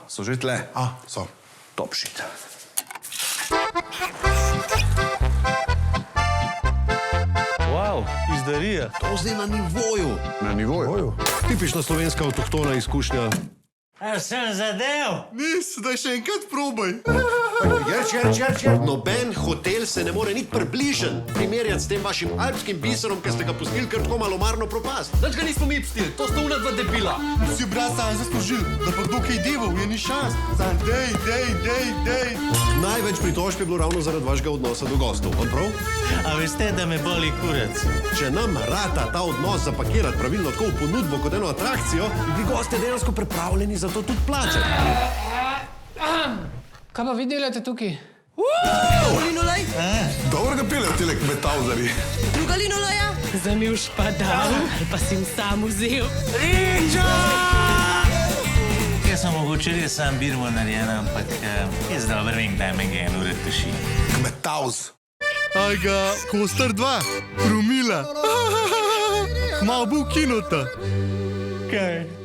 So že tle. So. Top shit. Wow, izdarija. To zdaj na nivoju. Na nivoju. Tipična slovenska avtohtona izkušnja. Sem zadev. Nis, daj še enkrat probaj. Jerč. Noben hotel se ne more niti približen primerjati s tem vašim alpskim biserom, ki ste ga pustili kar tako malomarno propast. Nič ga nismo mi pustili, to sta una dva debila. Si brat sam zaslužil, da pa dokaj divov, je ni šans. Sam dej. Največ pritožb je bilo ravno zaradi vašega odnosa do gostov, on prav? A veste, da me boli kurac? Če nam rata ta odnos zapakirati pravilno tako v ponudbo kot eno atrakcijo, bi goste dejansko pripravljeni za to tudi plačati. Kaj pa vi delate tukaj? Linolaj? Dobro ga pelejo tele kmetavzari. Druga linolaja? Za mi už pa dal, ali pa si jim sam vzel. Jaz sem mogoče res sam birmo narejena, ampak jaz dobro vem, da me ga eno retuši. Kmetavz. Aj ga, Kostar 2, Promila. Kmalu bo v kinota. Kaj?